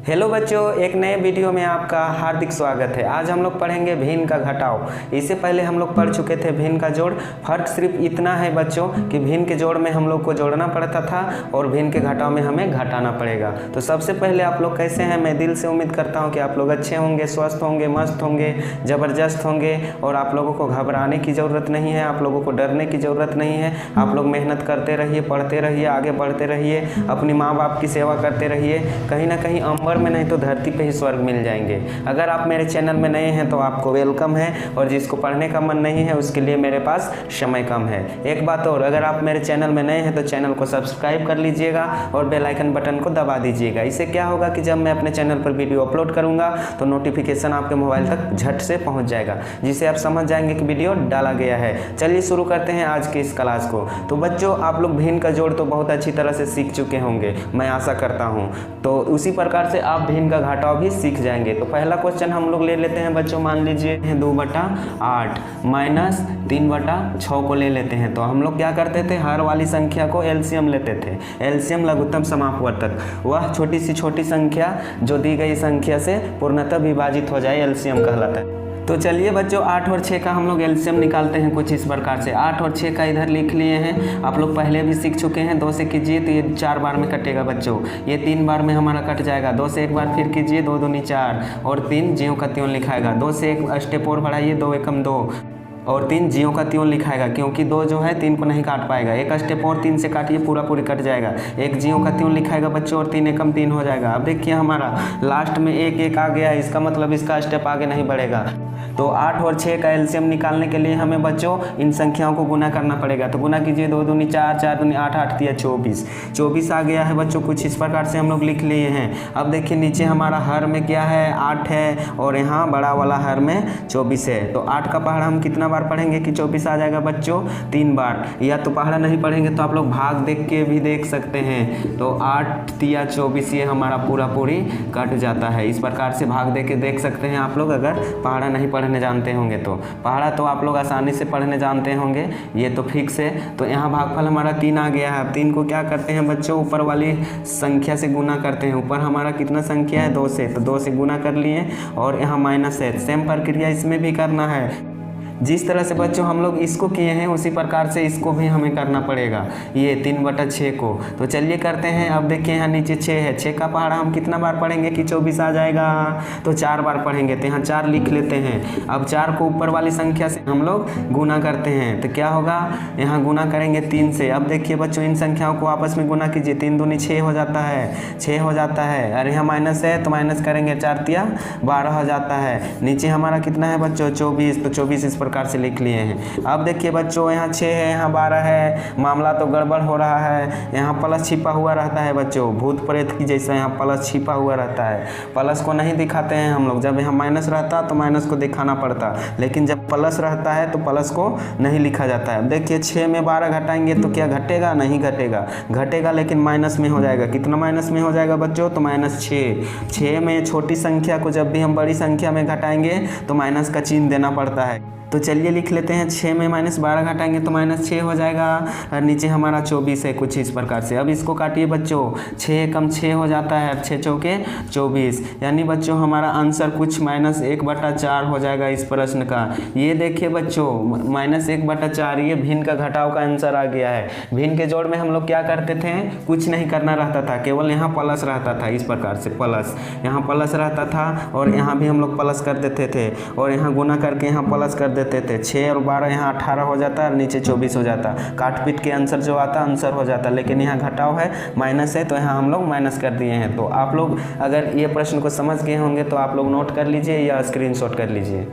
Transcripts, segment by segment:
Hello बच्चों, एक नए वीडियो में आपका हार्दिक स्वागत है। आज हम लोग पढ़ेंगे भिन्न का घटाव। इससे पहले हम लोग पढ़ चुके थे भिन्न का जोड़। फर्क सिर्फ इतना है बच्चों कि भिन्न के जोड़ में हम लोग को जोड़ना पड़ता था और भिन्न के घटाव में हमें घटाना पड़ेगा। तो सबसे पहले आप लोग कैसे हैं? मैं दिल से उम्मीद करता हूँ कि आप लोग अच्छे होंगे, स्वस्थ होंगे, मस्त होंगे, ज़बरदस्त होंगे और आप लोगों को घबराने की ज़रूरत नहीं है, आप लोगों को डरने की ज़रूरत नहीं है। आप लोग मेहनत करते रहिए, पढ़ते रहिए, आगे बढ़ते रहिए, अपनी माँ बाप की सेवा करते रहिए। कहीं ना कहीं अंबर में नहीं तो धरती पे ही स्वर्ग मिल जाएंगे। अगर आप मेरे चैनल में नए हैं तो आपको वेलकम है, और जिसको पढ़ने का मन नहीं है उसके लिए मेरे पास समय कम है। एक बात और, अगर आप मेरे चैनल में नए हैं तो चैनल को सब्सक्राइब कर लीजिएगा और बेल आइकन बटन को दबा दीजिएगा। इससे क्या होगा कि जब मैं अपने चैनल पर वीडियो अपलोड करूंगा तो नोटिफिकेशन आपके मोबाइल तक झट से पहुंच जाएगा, जिससे आप समझ जाएंगे कि वीडियो डाला गया है। चलिए शुरू करते हैं आज की इस क्लास को। तो बच्चों, आप लोग भिन्न का जोड़ तो बहुत अच्छी तरह से सीख चुके होंगे, मैं आशा करता हूँ। तो उसी प्रकार से आप भिन्न का घटाव भी सीख जाएंगे। तो पहला क्वेश्चन हम लोग ले लेते हैं बच्चों। मान लीजिए 2/8 माइनस 3/6 को ले लेते हैं। तो हम लोग क्या करते थे? हर वाली संख्या को एलसीएम लेते थे। एलसीएम लघुत्तम समापवर्तक, वह छोटी सी छोटी संख्या जो दी गई संख्या से पूर्णतः विभाजित हो जाए, एलसीएम कहलाता है। तो चलिए बच्चों, 8 और 6 का हम लोग एलसीएम निकालते हैं कुछ इस प्रकार से। 8 और 6 का इधर लिख लिए हैं, आप लोग पहले भी सीख चुके हैं। 2 से कीजिए तो ये 4 बार में कटेगा बच्चों, ये 3 बार में हमारा कट जाएगा। 2 से एक बार फिर कीजिए, 2 दूनी 4 और 3 ज्यों का त्यों लिखाएगा। 2 से एक स्टेप और बढ़ाइए, 2 एकम 2 और 3 ज्यों का त्यों लिखाएगा, क्योंकि 2 जो है 3 को नहीं काट पाएगा। एक स्टेप और 3 से काटिए, पूरा पूरी कट जाएगा। 1 ज्यों का त्यों लिखाएगा बच्चों और 3 एकम 3 हो जाएगा। अब देखिए हमारा लास्ट में 1 1 आ गया, इसका मतलब इसका स्टेप आगे नहीं बढ़ेगा। तो 8 और 6 का एलसीएम निकालने के लिए हमें बच्चों इन संख्याओं को गुना करना पड़ेगा। तो गुना कीजिए, 2 दूनी 4 4 दूनी 8 8 दिया 24 24 आ गया है बच्चों। कुछ इस प्रकार से हम लोग लिख लिए हैं। अब देखिए नीचे हमारा हर में क्या है? 8 है और यहाँ बड़ा वाला हर में 24 है। तो 8 का पहाड़ा हम कितना बार पढ़ेंगे कि 24 आ जाएगा बच्चों? 3 बार। या तो पहाड़ा नहीं पढ़ेंगे तो आप लोग भाग देख के भी देख सकते हैं। तो 8 तिया 24, ये हमारा पूरा पूरी कट जाता है। इस प्रकार से भाग दे के देख सकते हैं आप लोग, अगर पहाड़ा नहीं पढ़ने जानते होंगे तो। पहाड़ा तो आप लोग आसानी से पढ़ने जानते होंगे, ये तो फिक्स है। तो यहाँ भागफल हमारा 3 आ गया है। अब 3 को क्या करते हैं बच्चों? ऊपर वाली संख्या से गुना करते हैं। ऊपर हमारा कितना संख्या है? 2 से, तो 2 से गुना कर लिए और यहाँ माइनस है। सेम प्रक्रिया इसमें भी करना है। जिस तरह से बच्चों हम लोग इसको किए हैं उसी प्रकार से इसको भी हमें करना पड़ेगा, ये 3/6 को। तो चलिए करते हैं। अब देखिए यहाँ नीचे 6 है। 6 का पहाड़ा हम कितना बार पढ़ेंगे कि 24 आ जाएगा? तो 4 बार पढ़ेंगे। तो यहाँ 4 लिख लेते हैं। अब 4 को ऊपर वाली संख्या से हम लोग गुना करते हैं। तो क्या होगा? यहाँ गुना करेंगे 3 से। अब देखिए बच्चों, इन संख्याओं को आपस में गुना कीजिए। 3 दूनी 6 हो जाता है, 6 हो जाता है। और यहाँ माइनस है तो माइनस करेंगे, 4 तिया 12 हो जाता है। नीचे हमारा कितना है बच्चों? 24। तो 24 इस प्रकार से लिख लिए हैं। अब देखिए बच्चों, यहाँ 6 है, यहाँ 12 है, मामला तो गड़बड़ हो रहा है। यहाँ प्लस छिपा हुआ रहता है बच्चों, भूत प्रेत की जैसा यहाँ प्लस छिपा हुआ रहता है। प्लस को नहीं दिखाते हैं हम लोग। जब यहाँ माइनस रहता तो माइनस को दिखाना पड़ता, लेकिन जब प्लस रहता है तो प्लस को नहीं लिखा जाता है। देखिए 6 में 12 घटाएंगे तो क्या घटेगा? नहीं घटेगा। घटेगा लेकिन माइनस में हो जाएगा। कितना माइनस में हो जाएगा बच्चों? तो -6। 6 में छोटी संख्या को जब भी हम बड़ी संख्या में घटाएंगे तो माइनस का चिन्ह देना पड़ता है। तो चलिए लिख लेते हैं। 6 में -12 घटाएंगे तो -6 हो जाएगा। और नीचे हमारा 24 है कुछ इस प्रकार से। अब इसको काटिए बच्चों, 6 एकम 6 हो जाता है। 6 चौके 24, यानी बच्चों हमारा आंसर कुछ -1/4 हो जाएगा इस प्रश्न का। ये देखिए बच्चों, -1/4 ये भिन्न का घटाव का आंसर आ गया है। भिन्न के जोड़ में हम लोग क्या करते थे? कुछ नहीं करना रहता था, केवल यहाँ प्लस रहता था। इस प्रकार से प्लस, यहाँ प्लस रहता था और यहाँ भी हम लोग प्लस कर देते थे और यहाँ गुना करके यहाँ प्लस कर देते थे। 6 और 12 यहाँ 18 हो जाता है, नीचे 24 हो जाता। काट पीट के आंसर जो आता आंसर हो जाता, लेकिन यहाँ घटाव है, माइनस है, तो यहाँ हम लोग माइनस कर दिए हैं। तो आप लोग अगर ये प्रश्न को समझ गए होंगे तो आप लोग नोट कर लीजिए या स्क्रीनशॉट कर लीजिए।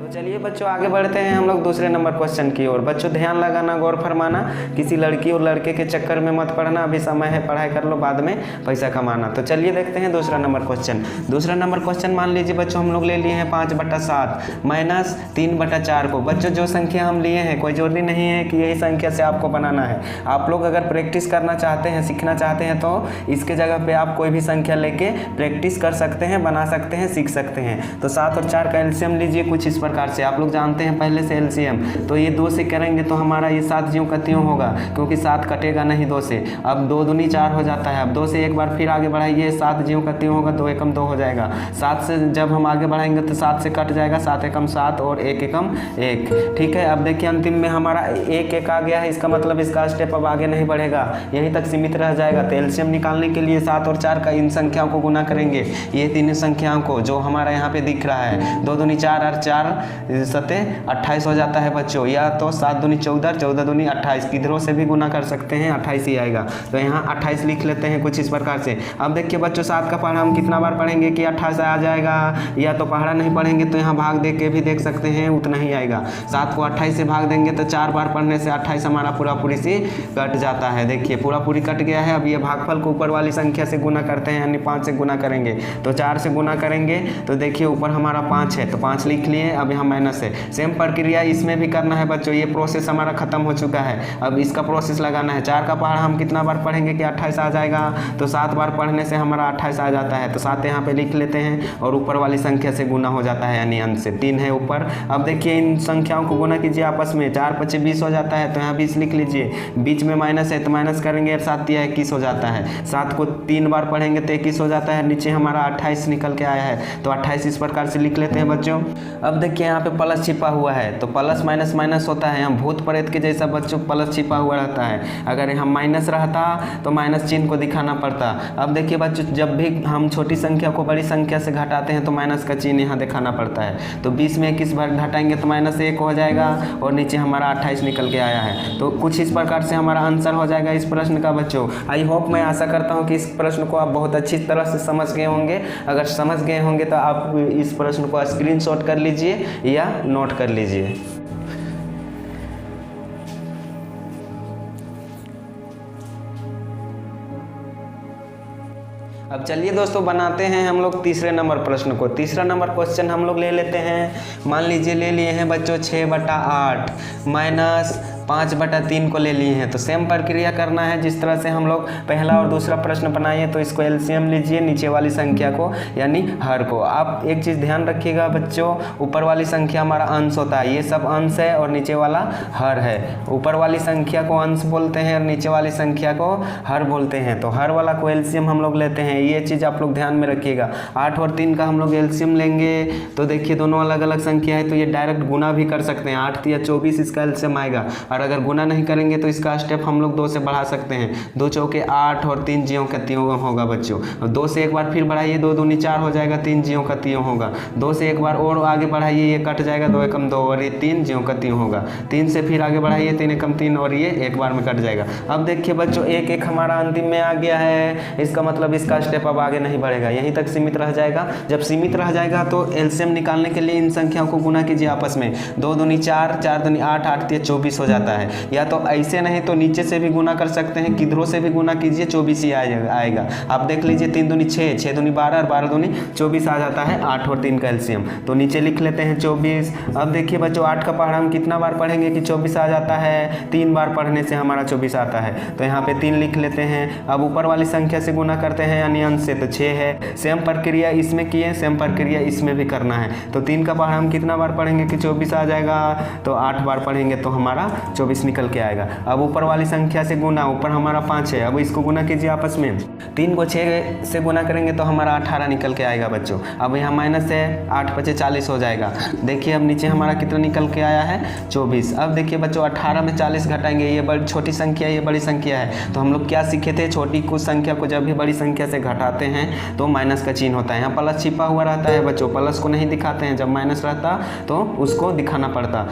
चलिए बच्चों, आगे बढ़ते हैं हम लोग दूसरे नंबर क्वेश्चन की ओर। बच्चों ध्यान लगाना, गौर फरमाना, किसी लड़की और लड़के के चक्कर में मत पड़ना। अभी समय है, पढ़ाई कर लो, बाद में पैसा कमाना। तो चलिए देखते हैं दूसरा नंबर क्वेश्चन। दूसरा नंबर क्वेश्चन मान लीजिए बच्चों, हम लोग ले लिए हैं 5/7 माइनस 3/4 को। बच्चों जो संख्या हम लिए हैं कोई जरूरी नहीं है कि यही संख्या से आपको बनाना है। आप लोग अगर प्रैक्टिस करना चाहते हैं, सीखना चाहते हैं तो इसके जगह पे आप कोई भी संख्या लेके प्रैक्टिस कर सकते हैं, बना सकते हैं, सीख सकते हैं। तो 7 और 4 का एलसीएम लीजिए कुछ इस प्रकार से। आप लोग जानते हैं पहले से एलसीएम। तो ये 2 से करेंगे तो हमारा ये 7 ज्यों का त्यों होगा, क्योंकि 7 कटेगा नहीं 2 से। अब 2 दूनी 4 हो जाता है। अब 2 से एक बार फिर आगे बढ़ाइए, 7 ज्यों का त्यों होगा, 2 एकम 2 हो जाएगा। 7 से जब हम आगे बढ़ाएंगे तो 7 से कट जाएगा, 7 एकम 7 और 1 एकम 1। ठीक है, अब देखिए अंतिम में हमारा 1 1 आ गया है। इसका मतलब इसका स्टेप अब आगे नहीं बढ़ेगा, यहीं तक सीमित रह जाएगा। तो एलसीएम निकालने के लिए 7 और 4 का इन संख्याओं को गुना करेंगे, ये तीनों संख्याओं को जो हमारा यहाँ पे दिख रहा है। 2 दूनी 4 और 4 सते 28 हो जाता है बच्चों, या तो 7 दूनी 14, 14 दूनी 28, किधरों से भी गुना कर सकते हैं, 28 ही आएगा। तो यहाँ 28 लिख लेते हैं कुछ इस प्रकार से। अब देखिए बच्चों 7 का पहाड़ा हम कितना बार पढ़ेंगे कि 28 आ जाएगा, या तो पहाड़ा नहीं पढ़ेंगे तो यहाँ भाग दे के भी देख सकते हैं, उतना ही आएगा। 7 को 28 से भाग देंगे तो 4 बार पढ़ने से 28 हमारा पूरा पूरी सी कट जाता है। देखिए पूरा पूरी कट गया है। अब ये भागफल को ऊपर वाली संख्या से गुना करते हैं, यानी 5 से गुना करेंगे। तो 4 से गुना करेंगे तो देखिए ऊपर हमारा 5 है, तो 5 लिख लिए। अब यहाँ माइनस है। सेम प्रक्रिया इसमें भी करना है बच्चों। ये प्रोसेस हमारा खत्म हो चुका है, अब इसका प्रोसेस लगाना है। 4 का पहाड़ा हम कितना बार पढ़ेंगे कि 28 आ जाएगा, तो 7 बार पढ़ने से हमारा 28 आ जाता है। तो 7 यहाँ पे लिख लेते हैं और ऊपर वाली संख्या से गुना हो जाता है, यानी अंश से 3 है ऊपर। अब देखिए इन संख्याओं को गुना कीजिए आपस में, 4 5 20 हो जाता है, तो यहाँ 20 लिख लीजिए। बीच में माइनस है तो माइनस करेंगे और 7 दिया 21 हो जाता है। 7 को 3 बार पढ़ेंगे तो 21 हो जाता है। नीचे हमारा 28 निकल के आया है, तो 28 इस प्रकार से लिख लेते हैं बच्चों। अब देखिए यहाँ पे प्लस छिपा हुआ है, तो प्लस माइनस माइनस होता है, हम भूत प्रेत के जैसा बच्चों प्लस छिपा हुआ रहता है। अगर यहाँ माइनस रहता तो माइनस चिन्ह को दिखाना पड़ता। अब देखिए बच्चों जब भी हम छोटी संख्या को बड़ी संख्या से घटाते हैं तो माइनस का चिन्ह यहाँ दिखाना पड़ता है। तो 20 में 21 बार घटाएंगे तो -1 हो जाएगा और नीचे हमारा 28 निकल के आया है। तो कुछ इस प्रकार से हमारा आंसर हो जाएगा इस प्रश्न का बच्चों। आई होप, मैं आशा करता हूँ कि इस प्रश्न को आप बहुत अच्छी तरह से समझ गए होंगे। अगर समझ गए होंगे तो आप इस प्रश्न को स्क्रीनशॉट कर लीजिए या नोट कर लीजिए। अब चलिए दोस्तों बनाते हैं हम लोग तीसरे नंबर प्रश्न को। तीसरा नंबर क्वेश्चन हम लोग ले लेते हैं। मान लीजिए ले लिए हैं बच्चों 6/8 माइनस 5/3 को ले लिए हैं। तो सेम प्रक्रिया करना है जिस तरह से हम लोग पहला और दूसरा प्रश्न बनाए। तो इसको एलसीएम लीजिए नीचे वाली संख्या को, यानी हर को। आप एक चीज़ ध्यान रखिएगा बच्चों, ऊपर वाली संख्या हमारा अंश होता है, ये सब अंश है और नीचे वाला हर है। ऊपर वाली संख्या को अंश बोलते हैं और नीचे वाली संख्या को हर बोलते हैं। तो हर वाला को एलसीएम हम लोग लेते हैं, ये चीज़ आप लोग ध्यान में रखिएगा। 8 और 3 का हम लोग एलसीएम लेंगे तो देखिए दोनों अलग अलग संख्या है, तो ये डायरेक्ट गुना भी कर सकते हैं। 8 या 24 इसका एलसीएम आएगा। और अगर गुना नहीं करेंगे तो इसका स्टेप हम लोग 2 से बढ़ा सकते हैं। 2 चौके 8 और 3 ज्यों का त्यों होगा बच्चों। और 2 से एक बार फिर बढ़ाइए, 2 दूनी 4 हो जाएगा, 3 ज्यों का त्यों होगा। 2 से एक बार और आगे बढ़ाइए, ये कट जाएगा, 2 एकम 2 और ये 3 ज्यों का त्यों होगा। 3 से फिर आगे बढ़ाइए, 3 एकम 3 और ये एक बार में कट जाएगा। अब देखिए बच्चों 1 1 हमारा अंतिम में आ गया है, इसका मतलब इसका स्टेप अब आगे नहीं बढ़ेगा, यहीं तक सीमित रह जाएगा। जब सीमित रह जाएगा तो एलसीएम निकालने के लिए इन संख्याओं को गुना कीजिए आपस में। 2 दूनी 4, 4 दूनी 8, 8 3 24 हो जाता है। या तो ऐसे नहीं तो नीचे से भी गुना कर सकते हैं, किधरों से भी गुना कीजिए, 24 ही आएगा। आप देख लीजिए 3 दूनी 6, 6 दूनी 12 और 12 दूनी 24 आ जाता है। 8 और 3 का एलसीएम तो नीचे लिख लेते हैं 24। अब देखिए बच्चों 8 का पहाड़ा हम कितना बार पढ़ेंगे कि 24 आ जाता है, 3 बार पढ़ने से हमारा 24 आता है। तो यहाँ पे 3 लिख लेते हैं। अब ऊपर वाली संख्या से गुना करते हैं यानी अंश से, तो 6 है। सेम प्रक्रिया इसमें किए, सेम प्रक्रिया इसमें भी करना है। तो 3 का पहाड़ा हम कितना बार पढ़ेंगे कि 24 आ जाएगा, तो 8 बार पढ़ेंगे तो हमारा 24 निकल के आएगा। अब ऊपर वाली संख्या से गुना, ऊपर हमारा 5 है, अब इसको गुना कीजिए आपस में। 3 को 6 से गुना करेंगे तो हमारा 18 निकल के आएगा बच्चों। अब यहाँ माइनस है, 8 5 40 हो जाएगा। देखिए अब नीचे हमारा कितना निकल के आया है 24। अब देखिए बच्चों 18 में 40 घटाएंगे, ये बड़ी छोटी संख्या है, ये बड़ी संख्या है। तो हम लोग क्या सीखे थे, छोटी कुछ संख्या को जब भी बड़ी संख्या से घटाते हैं तो माइनस का चिन्ह होता है। यहाँ प्लस छिपा हुआ रहता है बच्चों, प्लस को नहीं दिखाते हैं, जब माइनस रहता तो उसको दिखाना पड़ता।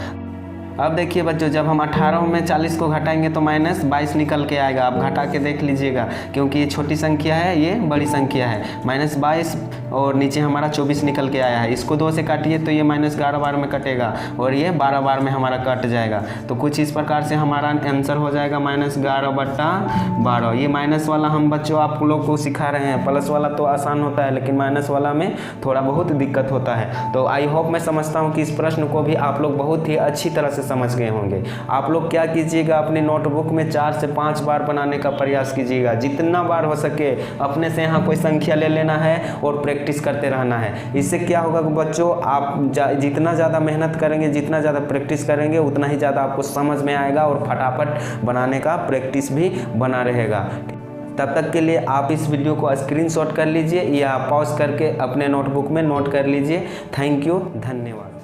अब देखिए बच्चों जब हम 18 में 40 को घटाएंगे तो -22 निकल के आएगा। आप घटा के देख लीजिएगा, क्योंकि ये छोटी संख्या है, ये बड़ी संख्या है। -22 और नीचे हमारा 24 निकल के आया है। इसको 2 से काटिए तो ये -11 बार में कटेगा और ये 12 बार में हमारा कट जाएगा। तो कुछ इस प्रकार से हमारा आंसर हो जाएगा -11/12। ये माइनस वाला हम बच्चों आप लोग को सिखा रहे हैं, प्लस वाला तो आसान होता है लेकिन माइनस वाला में थोड़ा बहुत दिक्कत होता है। तो आई होप, मैं समझता हूँ कि इस प्रश्न को भी आप लोग बहुत ही अच्छी तरह से समझ गए होंगे। आप लोग क्या कीजिएगा, अपनी नोटबुक में 4 से 5 बार बनाने का प्रयास कीजिएगा, जितना बार हो सके अपने से यहाँ कोई संख्या ले लेना है और प्रैक्टिस करते रहना है। इससे क्या होगा कि बच्चों, आप जितना ज़्यादा मेहनत करेंगे, जितना ज़्यादा प्रैक्टिस करेंगे, उतना ही ज़्यादा आपको समझ में आएगा और फटाफट बनाने का प्रैक्टिस भी बना रहेगा। तब तक के लिए आप इस वीडियो को स्क्रीनशॉट कर लीजिए या पॉज करके अपने नोटबुक में नोट कर लीजिए। थैंक यू, धन्यवाद।